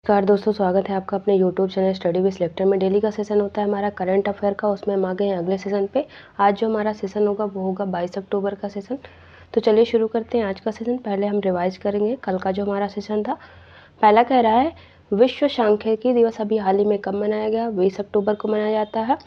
नमस्कार दोस्तों, स्वागत है आपका अपने YouTube channel study with selector में। डेली का सेशन होता है हमारा करंट अफेयर का, उसमें हम आ गए हैं अगले सेशन पे। आज जो हमारा सेशन होगा वो होगा 22 अक्टूबर का सेशन। तो चलिए शुरू करते हैं आज का सेशन। पहले हम रिवाइज करेंगे कल का जो हमारा सेशन था। पहला कह रहा है विश्व सांख्यिकी दिवस अभी हाल ही में कब मनाया गया? 20 अक्टूबर को मनाया जाता है।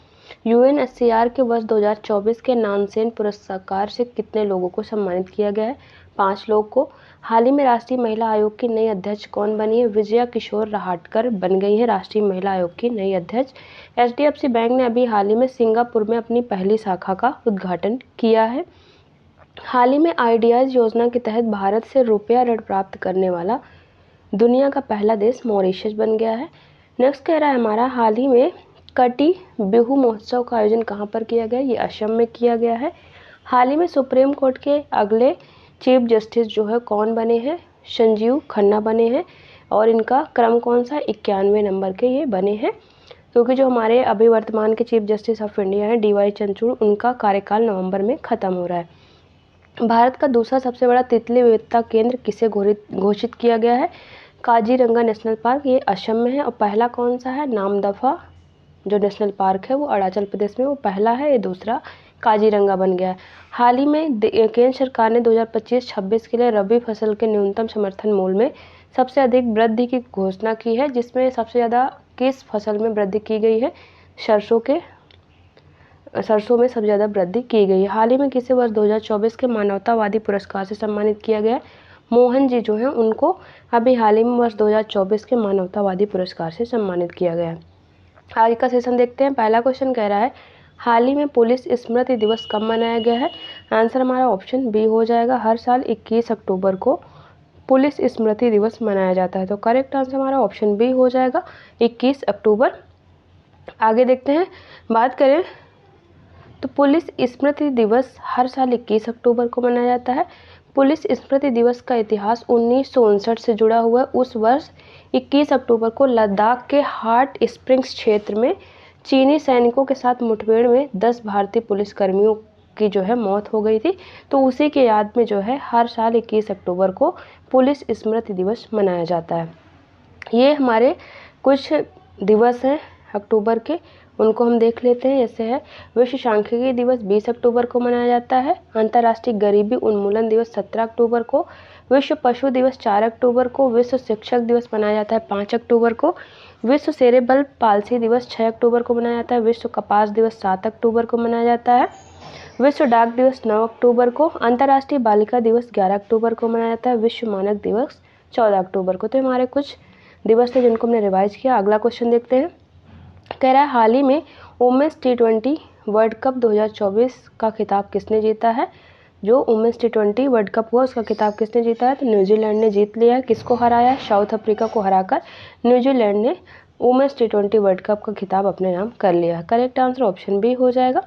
यूएनएचसीआर के वर्ष 2024 के नानसेन पुरस्कार से कितने लोगों को सम्मानित किया गया है? 5 लोग को। हाल ही में राष्ट्रीय महिला आयोग की नई अध्यक्ष कौन बनी है? विजया किशोर रहाटकर बन गई है राष्ट्रीय महिला आयोग की नई अध्यक्ष। एचडीएफसी बैंक ने अभी हाल ही में सिंगापुर में अपनी पहली शाखा का उद्घाटन किया है। हाल ही में आईडीआईज योजना के तहत भारत से रुपया ऋण प्राप्त करने वाला दुनिया का पहला देश मॉरिशस बन गया है। नेक्स्ट कह रहा है हमारा हाल ही में कटी बिहू महोत्सव का आयोजन कहाँ पर किया गया? ये असम में किया गया है। हाल ही में सुप्रीम कोर्ट के अगले चीफ जस्टिस जो है कौन बने हैं? संजीव खन्ना बने हैं। और इनका क्रम कौन सा? 91वें नंबर के ये बने हैं, क्योंकि जो हमारे अभी वर्तमान के चीफ जस्टिस ऑफ इंडिया हैं डीवाई चंद्रचूड़, उनका कार्यकाल नवंबर में ख़त्म हो रहा है। भारत का दूसरा सबसे बड़ा तितली विविधता केंद्र किसे घोषित किया गया है? काजीरंगा नेशनल पार्क, ये असम में है। और पहला कौन सा है? नामदफा जो नेशनल पार्क है वो अरुणाचल प्रदेश में, वो पहला है। ये दूसरा काजीरंगा बन गया है। हाल ही में केंद्र सरकार ने 2025-26 के लिए रबी फसल के न्यूनतम समर्थन मूल्य में सबसे अधिक वृद्धि की घोषणा की है, जिसमें सबसे ज़्यादा किस फसल में वृद्धि की गई है? सरसों में सबसे ज़्यादा वृद्धि की गई है। हाल ही में किसे वर्ष 2024 के मानवतावादी पुरस्कार से सम्मानित किया गया है? मोहन जी जो हैं उनको अभी हाल ही में वर्ष 2024 के मानवतावादी पुरस्कार से सम्मानित किया गया है। आज का सेशन देखते हैं। पहला क्वेश्चन कह रहा है हाल ही में पुलिस स्मृति दिवस कब मनाया गया है? आंसर हमारा ऑप्शन बी हो जाएगा। हर साल 21 अक्टूबर को पुलिस स्मृति दिवस मनाया जाता है। तो करेक्ट आंसर हमारा ऑप्शन बी हो जाएगा, 21 अक्टूबर। आगे देखते हैं। बात करें तो पुलिस स्मृति दिवस हर साल 21 अक्टूबर को मनाया जाता है। पुलिस स्मृति दिवस का इतिहास 1959 से जुड़ा हुआ है। उस वर्ष 21 अक्टूबर को लद्दाख के हॉट स्प्रिंग्स क्षेत्र में चीनी सैनिकों के साथ मुठभेड़ में 10 भारतीय पुलिसकर्मियों की जो है मौत हो गई थी। तो उसी के याद में जो है हर साल 21 अक्टूबर को पुलिस स्मृति दिवस मनाया जाता है। ये हमारे कुछ दिवस हैं अक्टूबर के, उनको हम देख लेते हैं। जैसे है विश्व सांख्यिकी दिवस 20 अक्टूबर को मनाया जाता है। अंतर्राष्ट्रीय गरीबी उन्मूलन दिवस 17 अक्टूबर को। विश्व पशु दिवस 4 अक्टूबर को। विश्व शिक्षक दिवस मनाया जाता है 5 अक्टूबर को। विश्व सेरेब्रल पाल्सी दिवस 6 अक्टूबर को मनाया जाता है। विश्व कपास दिवस 7 अक्टूबर को मनाया जाता है। विश्व डाक दिवस 9 अक्टूबर को। अंतर्राष्ट्रीय बालिका दिवस 11 अक्टूबर को मनाया जाता है। विश्व मानक दिवस 14 अक्टूबर को। तो हमारे कुछ दिवस थे जिनको हमने रिवाइज किया। अगला क्वेश्चन देखते हैं। कह रहा है हाल ही में वुमेन्स T20 वर्ल्ड कप 2024 का खिताब किसने जीता है? जो वुमेन्स T20 वर्ल्ड कप हुआ उसका खिताब किसने जीता है? तो न्यूजीलैंड ने जीत लिया है। किसको हराया? साउथ अफ्रीका को हराकर न्यूजीलैंड ने वुमेन्स T20 वर्ल्ड कप का खिताब अपने नाम कर लिया है। करेक्ट आंसर ऑप्शन बी हो जाएगा।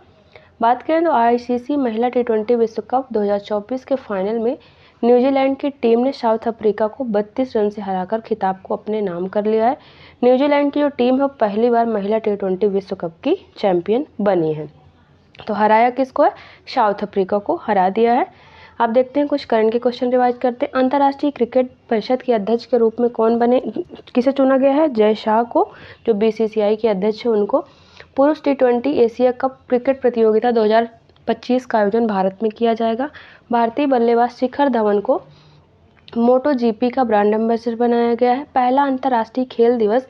बात करें तो आईसीसी महिला T20 विश्व कप 2024 के फाइनल में न्यूजीलैंड की टीम ने साउथ अफ्रीका को 32 रन से हराकर खिताब को अपने नाम कर लिया है। न्यूजीलैंड की जो टीम है पहली बार महिला T20 विश्व कप की चैंपियन बनी है। तो हराया किसको है? साउथ अफ्रीका को हरा दिया है। अब देखते हैं कुछ करंट के क्वेश्चन रिवाइज करते हैं। अंतर्राष्ट्रीय क्रिकेट परिषद के अध्यक्ष के रूप में कौन बने, किसे चुना गया है? जय शाह को, जो बीसीसीआई के अध्यक्ष है उनको। पुरुष T20 एशिया कप क्रिकेट प्रतियोगिता 2025 का आयोजन भारत में किया जाएगा। भारतीय बल्लेबाज शिखर धवन को मोटो जीपी का ब्रांड एम्बेसडर बनाया गया है। पहला अंतर्राष्ट्रीय खेल दिवस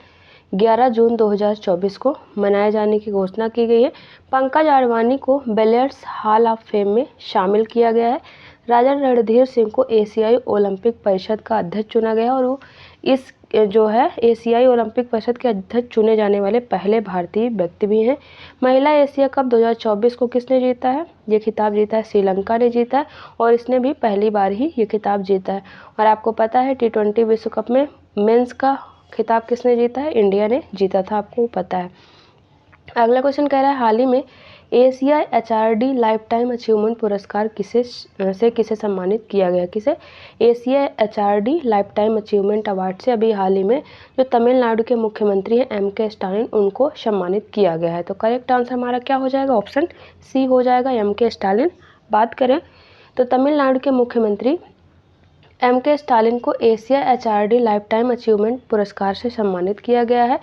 11 जून 2024 को मनाए जाने की घोषणा की गई है। पंकज आडवाणी को बिलियर्ड्स हॉल ऑफ फेम में शामिल किया गया है। राजा रणधीर सिंह को एशियाई ओलंपिक परिषद का अध्यक्ष चुना गया और वो इस जो है एशियाई ओलंपिक परिषद के अध्यक्ष चुने जाने वाले पहले भारतीय व्यक्ति भी हैं। महिला एशिया कप 2024 को किसने जीता है? ये खिताब जीता है श्रीलंका ने जीता है, और इसने भी पहली बार ही ये खिताब जीता है। और आपको पता है T20 विश्व कप में मेंस का खिताब किसने जीता है? इंडिया ने जीता था, आपको पता है। अगला क्वेश्चन कह रहा है हाल ही में Asia HRD life time achievement पुरस्कार किसे सम्मानित किया गया? किसे? Asia HRD life time achievement award से अभी हाल ही में जो तमिलनाडु के मुख्यमंत्री हैं MK स्टालिन, उनको सम्मानित किया गया है। तो करेक्ट आंसर हमारा क्या हो जाएगा? ऑप्शन सी हो जाएगा, MK स्टालिन। बात करें तो तमिलनाडु के मुख्यमंत्री M.K. स्टालिन को Asia HRD life time achievement पुरस्कार से सम्मानित किया गया है।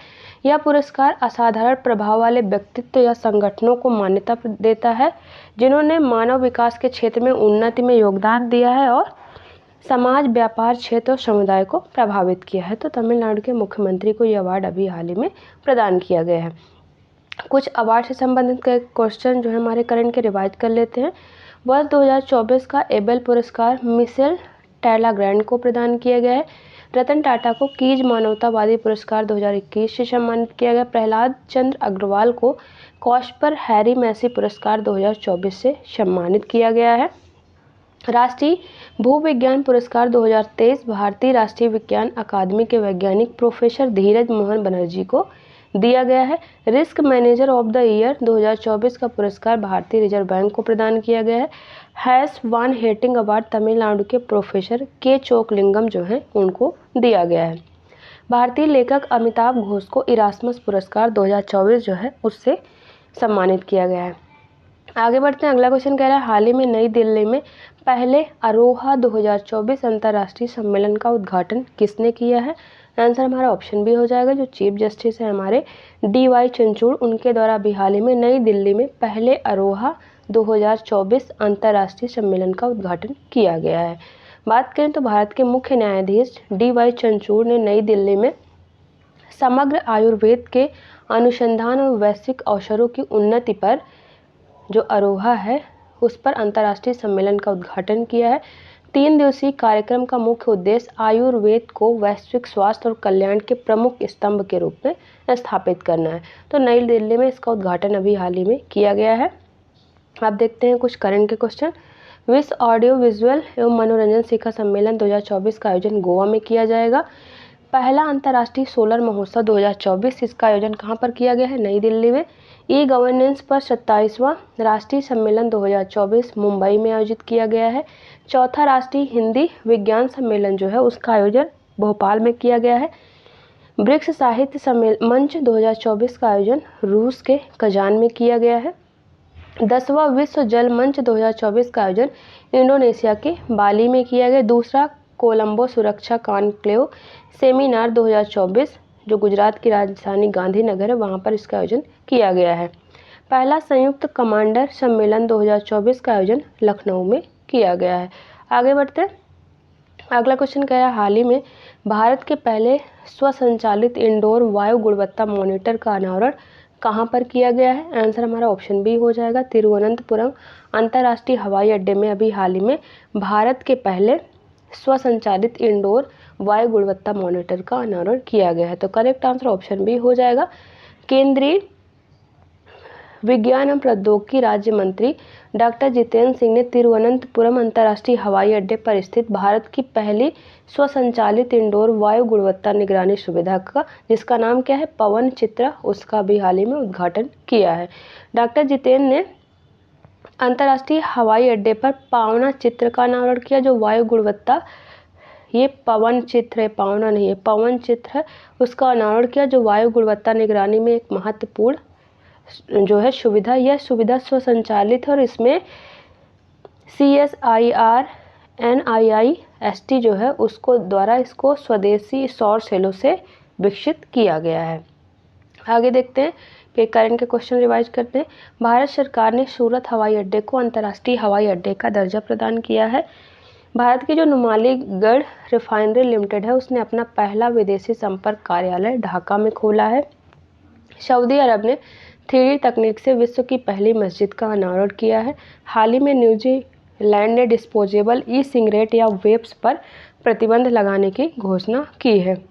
यह पुरस्कार असाधारण प्रभाव वाले व्यक्तित्व या संगठनों को मान्यता देता है जिन्होंने मानव विकास के क्षेत्र में उन्नति में योगदान दिया है और समाज, व्यापार क्षेत्र और समुदाय को प्रभावित किया है। तो तमिलनाडु के मुख्यमंत्री को यह अवार्ड अभी हाल ही में प्रदान किया गया है। कुछ अवार्ड से संबंधित क्वेश्चन जो है हमारे करंट के रिवाइज कर लेते हैं। वर्ष 2024 का एबेल पुरस्कार मिशेल टैलाग्रैंड को प्रदान किया गया है। रतन टाटा को कीज मानवतावादी पुरस्कार 2021 से सम्मानित किया गया। प्रहलाद चंद्र अग्रवाल को कॉस्पर हैरी मैसी पुरस्कार 2024 से सम्मानित किया गया है। राष्ट्रीय भूविज्ञान पुरस्कार 2023 भारतीय राष्ट्रीय विज्ञान अकादमी के वैज्ञानिक प्रोफेसर धीरज मोहन बनर्जी को दिया गया है। Risk manager of the year 2024 का पुरस्कार भारतीय रिजर्व बैंक को प्रदान किया गया है। हैस वान हेटिंग अवार्ड तमिलनाडु के प्रोफेसर के चोकलिंगम जो है उनको दिया गया है। भारतीय लेखक अमिताभ घोष को इरास्मस पुरस्कार 2024 जो है उससे सम्मानित किया गया है। आगे बढ़ते हैं। अगला क्वेश्चन कह रहा है हाल ही में नई दिल्ली में पहले अरोहा 2024 अंतर्राष्ट्रीय सम्मेलन का उद्घाटन किसने किया है। आंसर हमारा ऑप्शन बी हो जाएगा। जो चीफ जस्टिस है हमारे DY चंद्रचूड़, उनके द्वारा अभी हाल ही में नई दिल्ली में पहले अरोहा 2024 अंतर्राष्ट्रीय सम्मेलन का उद्घाटन किया गया है। बात करें तो भारत के मुख्य न्यायाधीश DY चंद्रचूड़ ने नई दिल्ली में समग्र आयुर्वेद के अनुसंधान और वैश्विक अवसरों की उन्नति पर जो अरोहा है उस पर अंतर्राष्ट्रीय सम्मेलन का उद्घाटन किया है। 3 दिवसीय कार्यक्रम का मुख्य उद्देश्य आयुर्वेद को वैश्विक स्वास्थ्य और कल्याण के प्रमुख स्तंभ के रूप में स्थापित करना है। तो नई दिल्ली में इसका उद्घाटन अभी हाल ही में किया गया है। अब देखते हैं कुछ करंट के क्वेश्चन। विश्व ऑडियो विजुअल एवं मनोरंजन शिखर सम्मेलन 2024 का आयोजन गोवा में किया जाएगा। पहला अंतर्राष्ट्रीय सोलर महोत्सव 2024 इसका आयोजन कहाँ पर किया गया है, नई दिल्ली में। ई गवर्नेंस पर 27वां राष्ट्रीय सम्मेलन 2024 मुंबई में आयोजित किया गया है। चौथा राष्ट्रीय हिंदी विज्ञान सम्मेलन जो है उसका आयोजन भोपाल में किया गया है। ब्रिक्स साहित्य मंच 2024 का आयोजन रूस के कजान में किया गया है। 10वां विश्व जल मंच 2024 का आयोजन इंडोनेशिया के बाली में किया गया। दूसरा कोलंबो सुरक्षा कॉन्क्लेव सेमिनार 2024 जो गुजरात की राजधानी गांधीनगर है वहाँ पर इसका आयोजन किया गया है। पहला संयुक्त कमांडर सम्मेलन 2024 का आयोजन लखनऊ में किया गया है। आगे बढ़ते हैं। अगला क्वेश्चन कह रहा है हाल ही में भारत के पहले स्वसंचालित इंडोर वायु गुणवत्ता मॉनिटर का अनावरण कहाँ पर किया गया है। आंसर हमारा ऑप्शन बी हो जाएगा। तिरुवनंतपुरम अंतर्राष्ट्रीय हवाई अड्डे में अभी हाल ही में भारत के पहले स्वसंचालित इंडोर वायु गुणवत्ता मॉनिटर का अनावरण किया गया है। तो करेक्ट आंसर ऑप्शन बी हो जाएगा। केंद्रीय विज्ञान एवं प्रौद्योगिकी राज्य मंत्री डॉक्टर जितेंद्र सिंह ने तिरुवनंतपुरम अंतर्राष्ट्रीय हवाई अड्डे पर स्थित भारत की पहली स्वसंचालित इंडोर वायु गुणवत्ता निगरानी सुविधा का, जिसका नाम क्या है, पवन चित्रा, उसका भी हाल ही में उद्घाटन किया है। डॉक्टर जितेंद्र ने अंतर्राष्ट्रीय हवाई अड्डे पर पावना चित्र का अनावरण किया। जो वायु गुणवत्ता, ये पवन चित्र है, पावना नहीं है, पवन चित्र है, उसका अनावरण किया जो वायु गुणवत्ता निगरानी में एक महत्वपूर्ण जो है सुविधा। यह सुविधा स्वसंचालित है और इसमें CSIR NIIST जो है उसको द्वारा इसको स्वदेशी सौर सेलों से विकसित किया गया है। आगे देखते हैं कि करंट के क्वेश्चन रिवाइज करते हैं। भारत सरकार ने सूरत हवाई अड्डे को अंतर्राष्ट्रीय हवाई अड्डे का दर्जा प्रदान किया है। भारत की जो नुमालीगढ़ रिफाइनरी लिमिटेड है उसने अपना पहला विदेशी संपर्क कार्यालय ढाका में खोला है। सऊदी अरब ने 3D तकनीक से विश्व की पहली मस्जिद का अनावरण किया है। हाल ही में न्यूजीलैंड ने डिस्पोजेबल ई-सिगरेट या वेप्स पर प्रतिबंध लगाने की घोषणा की है।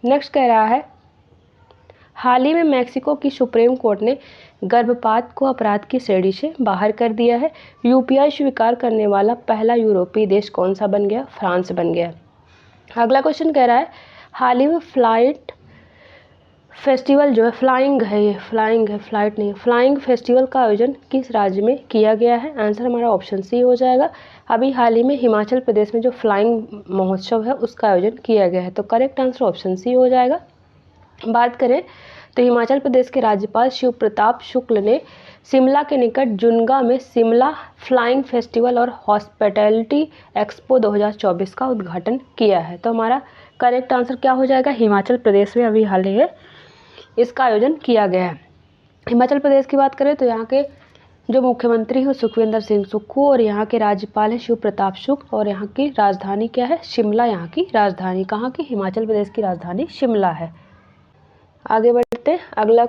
नेक्स्ट कह रहा है हाल ही में मैक्सिको की सुप्रीम कोर्ट ने गर्भपात को अपराध की श्रेणी से बाहर कर दिया है। UPI स्वीकार करने वाला पहला यूरोपीय देश कौन सा बन गया, फ्रांस बन गया। अगला क्वेश्चन कह रहा है हाल ही में फ्लाइट फेस्टिवल जो है, फ्लाइंग फेस्टिवल का आयोजन किस राज्य में किया गया है। आंसर हमारा ऑप्शन सी हो जाएगा। अभी हाल ही में हिमाचल प्रदेश में जो फ्लाइंग महोत्सव है उसका आयोजन किया गया है। तो करेक्ट आंसर ऑप्शन सी हो जाएगा। बात करें तो हिमाचल प्रदेश के राज्यपाल शिव प्रताप शुक्ल ने शिमला के निकट जुनगा में शिमला फ्लाइंग फेस्टिवल और हॉस्पिटैलिटी एक्सपो 2024 का उद्घाटन किया है। तो हमारा करेक्ट आंसर क्या हो जाएगा? हिमाचल प्रदेश में अभी हाल ही में इसका आयोजन किया गया है। हिमाचल प्रदेश की बात करें तो यहाँ के जो मुख्यमंत्री हैं सुखविंदर सिंह सुक्खू और यहाँ के राज्यपाल हैं शिव प्रताप शुक्ल और यहाँ की राजधानी क्या है? शिमला यहाँ की राजधानी। कहाँ की? हिमाचल प्रदेश की राजधानी शिमला है। आगे बढ़ते हैं, अगला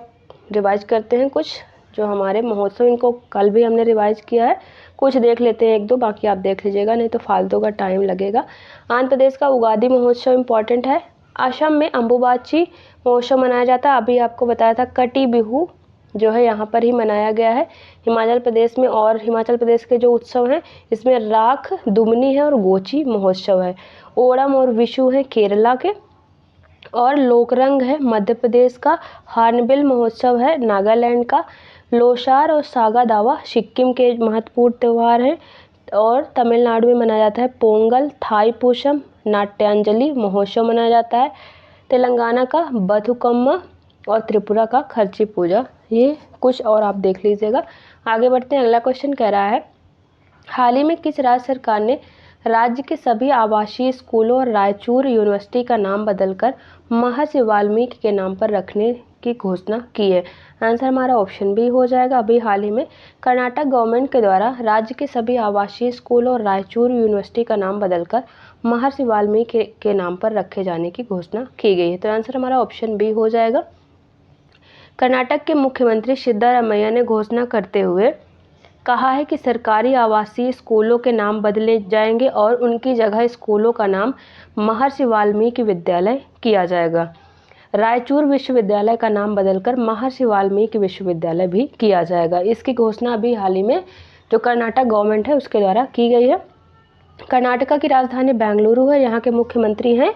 रिवाइज करते हैं कुछ जो हमारे महोत्सव, इनको कल भी हमने रिवाइज किया है, कुछ देख लेते हैं एक दो, बाकी आप देख लीजिएगा नहीं तो फालतू का टाइम लगेगा। आंध्र प्रदेश का उगादी महोत्सव इम्पॉर्टेंट है। असम में अम्बुबाची महोत्सव मनाया जाता है। अभी आपको बताया था कटी बिहू जो है यहाँ पर ही मनाया गया है हिमाचल प्रदेश में। और हिमाचल प्रदेश के जो उत्सव हैं इसमें राख दुमनी है और गोची महोत्सव है। ओणम और विशु है केरला के, और लोकरंग है मध्य प्रदेश का। हार्नबिल महोत्सव है नागालैंड का। लोसार और सागा दावा सिक्किम के महत्वपूर्ण त्यौहार हैं। और तमिलनाडु में मनाया जाता है पोंगल। थाई पूषम नाट्यांजलि महोत्सव मनाया जाता है। तेलंगाना का बथुकम्मा और त्रिपुरा का खर्ची पूजा। ये कुछ और आप देख लीजिएगा। आगे बढ़ते हैं, अगला क्वेश्चन कह रहा है हाल ही में किस राज्य सरकार ने राज्य के सभी आवासीय स्कूलों और रायचूर यूनिवर्सिटी का नाम बदलकर महर्षि वाल्मीकि के नाम पर रखने की घोषणा की है? आंसर हमारा ऑप्शन बी हो जाएगा। अभी हाल ही में कर्नाटक गवर्नमेंट के द्वारा राज्य के सभी आवासीय स्कूलों और रायचूर यूनिवर्सिटी का नाम बदलकर महर्षि वाल्मीकि के नाम पर रखे जाने की घोषणा की गई है। तो आंसर हमारा ऑप्शन बी हो जाएगा। कर्नाटक के मुख्यमंत्री सिद्धारमैया ने घोषणा करते हुए कहा है कि सरकारी आवासीय स्कूलों के नाम बदले जाएंगे और उनकी जगह स्कूलों का नाम महर्षि वाल्मीकि विद्यालय किया जाएगा। रायचूर विश्वविद्यालय का नाम बदलकर महर्षि वाल्मीकि विश्वविद्यालय भी किया जाएगा। इसकी घोषणा अभी हाल ही में जो कर्नाटक गवर्नमेंट है उसके द्वारा की गई है। कर्नाटका की राजधानी बेंगलुरु है। यहाँ के मुख्यमंत्री हैं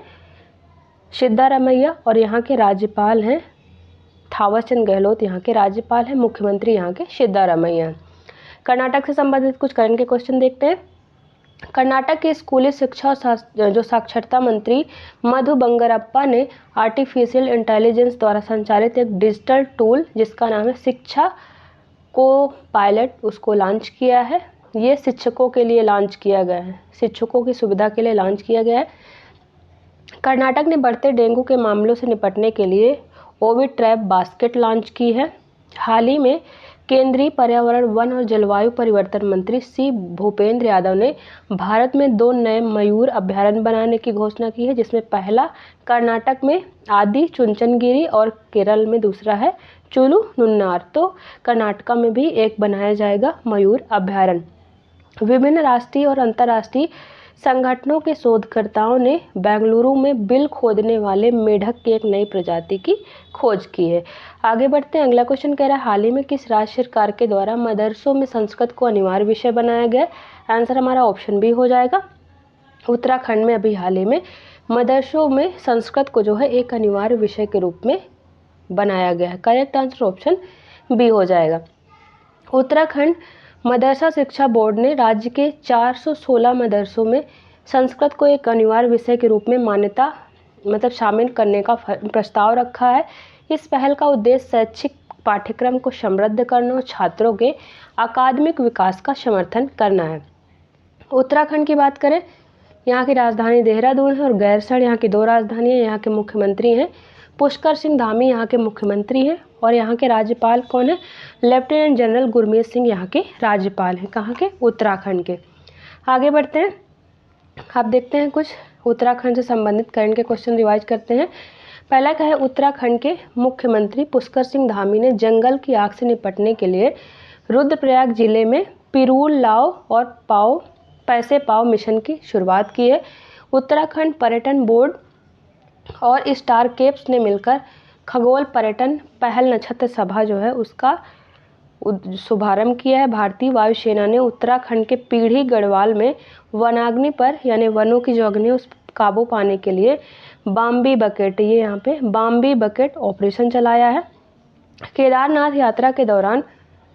सिद्धारमैया और यहाँ के राज्यपाल हैं थावरचंद गहलोत। यहाँ के राज्यपाल हैं, मुख्यमंत्री यहाँ के सिद्धारमैया। कर्नाटक से संबंधित कुछ करंट के क्वेश्चन देखते हैं। कर्नाटक के स्कूली शिक्षा और जो साक्षरता मंत्री मधु बंगारप्पा ने आर्टिफिशियल इंटेलिजेंस द्वारा संचालित एक डिजिटल टूल जिसका नाम है शिक्षा को पायलट उसको लॉन्च किया है। ये शिक्षकों के लिए लॉन्च किया गया है, शिक्षकों की सुविधा के लिए लॉन्च किया गया है। कर्नाटक ने बढ़ते डेंगू के मामलों से निपटने के लिए ओविड ट्रैप बास्केट लॉन्च की है। हाल ही में केंद्रीय पर्यावरण वन और जलवायु परिवर्तन मंत्री सी भूपेंद्र यादव ने भारत में 2 नए मयूर अभ्यारण्य बनाने की घोषणा की है, जिसमें पहला कर्नाटक में आदि चुंचनगिरी और केरल में दूसरा है चुलू नुन्नार। तो कर्नाटका में भी एक बनाया जाएगा मयूर अभ्यारण्य। विभिन्न राष्ट्रीय और अंतर्राष्ट्रीय संगठनों के शोधकर्ताओं ने बेंगलुरु में बिल खोदने वाले मेढक की एक नई प्रजाति की खोज की है। आगे बढ़ते हैं, अगला क्वेश्चन कह रहा है हाल ही में किस राज्य सरकार के द्वारा मदरसों में संस्कृत को अनिवार्य विषय बनाया गया? आंसर हमारा ऑप्शन बी हो जाएगा। उत्तराखंड में अभी हाल ही में मदरसों में संस्कृत को जो है एक अनिवार्य विषय के रूप में बनाया गया है। करेक्ट आंसर ऑप्शन बी हो जाएगा। उत्तराखंड मदरसा शिक्षा बोर्ड ने राज्य के 416 मदरसों में संस्कृत को एक अनिवार्य विषय के रूप में मान्यता शामिल करने का प्रस्ताव रखा है। इस पहल का उद्देश्य शैक्षिक पाठ्यक्रम को समृद्ध करना और छात्रों के अकादमिक विकास का समर्थन करना है। उत्तराखंड की बात करें, यहाँ की राजधानी देहरादून है और गैरसैंण यहाँ की 2 राजधानी है। यहाँ के मुख्यमंत्री हैं पुष्कर सिंह धामी, यहाँ के मुख्यमंत्री हैं। और यहाँ के राज्यपाल कौन है? लेफ्टिनेंट जनरल गुरमीत सिंह यहाँ के राज्यपाल हैं। कहाँ के? उत्तराखंड के। आगे बढ़ते हैं, आप देखते हैं कुछ उत्तराखंड से संबंधित करंट के क्वेश्चन रिवाइज करते हैं। पहला क्या है, उत्तराखंड के मुख्यमंत्री पुष्कर सिंह धामी ने जंगल की आग से निपटने के लिए रुद्रप्रयाग जिले में पिरूल लाओ और पैसे पाओ मिशन की शुरुआत की है। उत्तराखंड पर्यटन बोर्ड और स्टार केप्स ने मिलकर खगोल पर्यटन पहल नक्षत्र सभा जो है उसका शुभारंभ किया है। भारतीय वायुसेना ने उत्तराखंड के पीढ़ी गढ़वाल में वनाग्नि पर यानी वनों की जो अग्नि उस काबू पाने के लिए बाम्बी बकेट, ये यहाँ पे बाम्बी बकेट ऑपरेशन चलाया है। केदारनाथ यात्रा के दौरान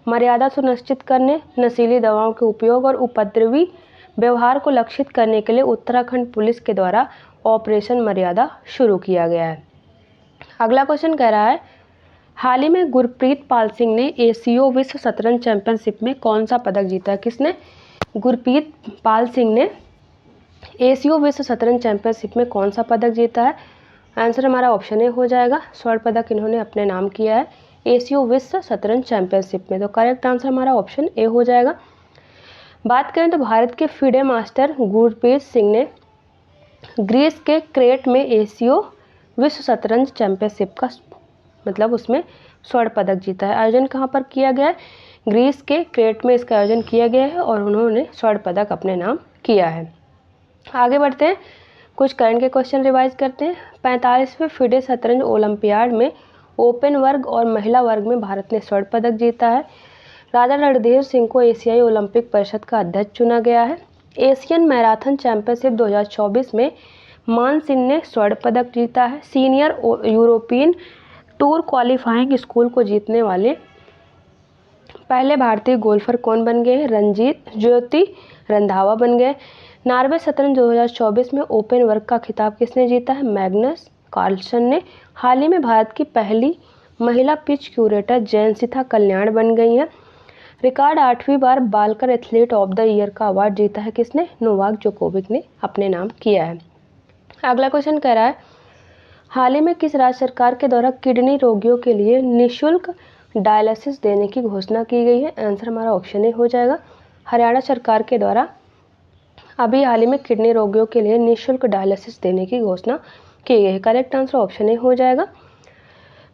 मर्यादा सुनिश्चित करने, नशीली दवाओं के उपयोग और उपद्रवी व्यवहार को लक्षित करने के लिए उत्तराखंड पुलिस के द्वारा ऑपरेशन मर्यादा शुरू किया गया है। अगला क्वेश्चन कह रहा है हाल ही में गुरप्रीत पाल सिंह ने एशियो विश्व शतरंज चैंपियनशिप में कौन सा पदक जीता है? किसने? गुरप्रीत पाल सिंह ने एशियो विश्व शतरंज चैंपियनशिप में कौन सा पदक जीता है? आंसर हमारा ऑप्शन ए हो जाएगा। स्वर्ण पदक इन्होंने अपने नाम किया है एशियो विश्व शतरंज चैंपियनशिप में। तो करेक्ट आंसर हमारा ऑप्शन ए हो जाएगा। बात करें तो भारत के फिडे मास्टर गुरप्रीत सिंह ने ग्रीस के क्रेट में एशियो विश्व शतरंज चैंपियनशिप का मतलब उसमें स्वर्ण पदक जीता है। आयोजन कहाँ पर किया गया है? ग्रीस के क्रेट में इसका आयोजन किया गया है और उन्होंने स्वर्ण पदक अपने नाम किया है। आगे बढ़ते हैं, कुछ करंट के क्वेश्चन रिवाइज करते हैं। 45वें फिडे शतरंज ओलंपियाड में ओपन वर्ग और महिला वर्ग में भारत ने स्वर्ण पदक जीता है। राजा रणधीर सिंह को एशियाई ओलंपिक परिषद का अध्यक्ष चुना गया है। एशियन मैराथन चैंपियनशिप 2024 में मान सिंह ने स्वर्ण पदक जीता है। Senior European tour qualifying school को जीतने वाले पहले भारतीय गोल्फर कौन बन गए? रणजीत ज्योति रंधावा बन गए। नॉर्वे शतरंज 2024 में ओपन वर्ग का खिताब किसने जीता है? मैग्नस कार्लसन ने। हाल ही में भारत की पहली महिला पिच क्यूरेटर जयंसिथा कल्याण बन गई हैं। रिकॉर्ड 8वीं बार बालकर एथलीट ऑफ द ईयर का अवार्ड जीता है किसने? नोवाक जोकोविक ने अपने नाम किया है। अगला क्वेश्चन कह रहा है, हाल ही में किस राज्य सरकार के द्वारा किडनी रोगियों के लिए निःशुल्क डायलिसिस देने की घोषणा की गई है? आंसर हमारा ऑप्शन ए हो जाएगा। हरियाणा सरकार के द्वारा अभी हाल ही में किडनी रोगियों के लिए निःशुल्क डायलिसिस देने की घोषणा की गई है। करेक्ट आंसर ऑप्शन ए हो जाएगा।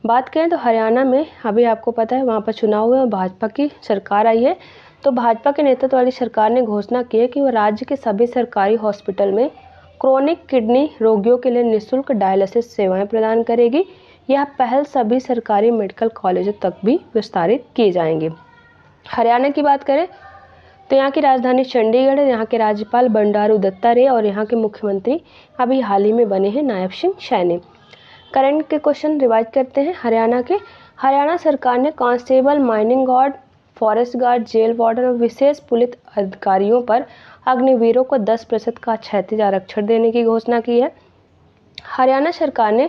बात करें तो हरियाणा में अभी आपको पता है वहाँ पर चुनाव हुए और भाजपा की सरकार आई है। तो भाजपा के नेतृत्व वाली सरकार ने घोषणा की है कि वो राज्य के सभी सरकारी हॉस्पिटल में क्रोनिक किडनी रोगियों के लिए निःशुल्क डायलिसिस सेवाएं प्रदान करेगी। यह पहल सभी सरकारी मेडिकल कॉलेजों तक भी विस्तारित की जाएंगी। हरियाणा की बात करें तो यहाँ की राजधानी चंडीगढ़ है। यहाँ के राज्यपाल बंडारू दत्तात्रेय और यहाँ के मुख्यमंत्री अभी हाल ही में बने हैं नायब सिंह सैनी। करंट के क्वेश्चन रिवाइज करते हैं हरियाणा सरकार ने constable, mining guard, forest guard, jail warden और विशेष पुलिस अधिकारियों पर अग्निवीरों को 10% का क्षैतिज आरक्षण देने की घोषणा की है। हरियाणा सरकार ने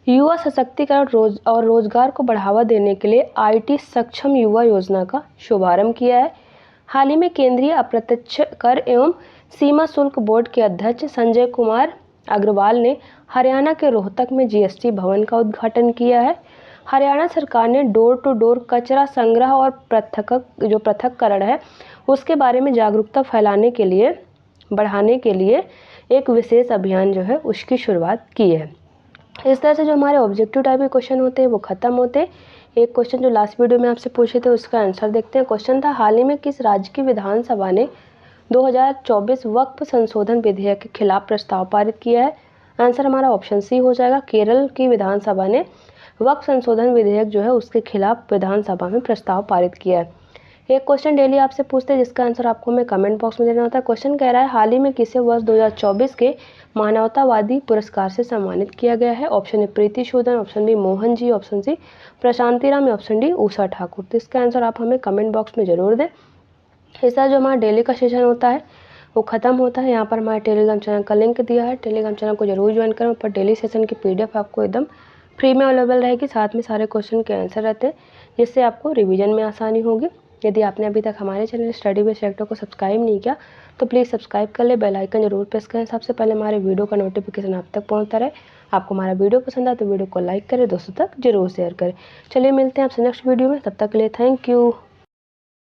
युवा सशक्तिकरण और रोजगार को बढ़ावा देने के लिए IT सक्षम युवा योजना का शुभारंभ किया है। हाल ही में केंद्रीय अप्रत्यक्ष कर एवं सीमा शुल्क बोर्ड के अध्यक्ष संजय कुमार अग्रवाल ने हरियाणा के रोहतक में GST भवन का उद्घाटन किया है। हरियाणा सरकार ने डोर टू डोर कचरा संग्रह और पृथक्करण है उसके बारे में जागरूकता बढ़ाने के लिए एक विशेष अभियान जो है उसकी शुरुआत की है। इस तरह से जो हमारे ऑब्जेक्टिव टाइप के क्वेश्चन होते हैं वो खत्म होते हैं। एक क्वेश्चन जो लास्ट वीडियो में आपसे पूछे थे उसका आंसर देखते हैं। क्वेश्चन था, हाल ही में किस राज्य की विधानसभा ने 2024 वक्फ संशोधन विधेयक के खिलाफ प्रस्ताव पारित किया है? आंसर हमारा ऑप्शन सी हो जाएगा। केरल की विधानसभा ने वक्फ संशोधन विधेयक जो है उसके खिलाफ विधानसभा में प्रस्ताव पारित किया है। एक क्वेश्चन डेली आपसे पूछते हैं जिसका आंसर आपको हमें कमेंट बॉक्स में देना होता है। क्वेश्चन कह रहा है, हाल ही में किसे वर्ष 2024 के मानवतावादी पुरस्कार से सम्मानित किया गया है? Option A Preeti Sudan, option B Mohan ji, option C Prashanti Ram, option D Usha Thakur. तो इसका आंसर आप हमें कमेंट बॉक्स में जरूर दें। इस तरह जो हमारा डेली का सेशन होता है वो ख़त्म होता है। यहाँ पर हमारे टेलीग्राम चैनल का लिंक दिया है, टेलीग्राम चैनल को जरूर ज्वाइन करें। ऊपर डेली सेशन की PDF आपको एकदम फ्री में अवेलेबल रहेगी, साथ में सारे क्वेश्चन के आंसर रहते हैं जिससे आपको रिवीजन में आसानी होगी। यदि आपने अभी तक हमारे चैनल स्टडी बेस सेक्टर को सब्सक्राइब नहीं किया तो प्लीज़ सब्सक्राइब कर ले, बेल आइकन जरूर प्रेस करें, सबसे पहले हमारे वीडियो का नोटिफिकेशन आप तक पहुँचता रहे। आपको हमारा वीडियो पसंद आए तो वीडियो को लाइक करें, दोस्तों तक जरूर शेयर करें। चलिए मिलते हैं आपसे नेक्स्ट वीडियो में, तब तक के लिए थैंक यू।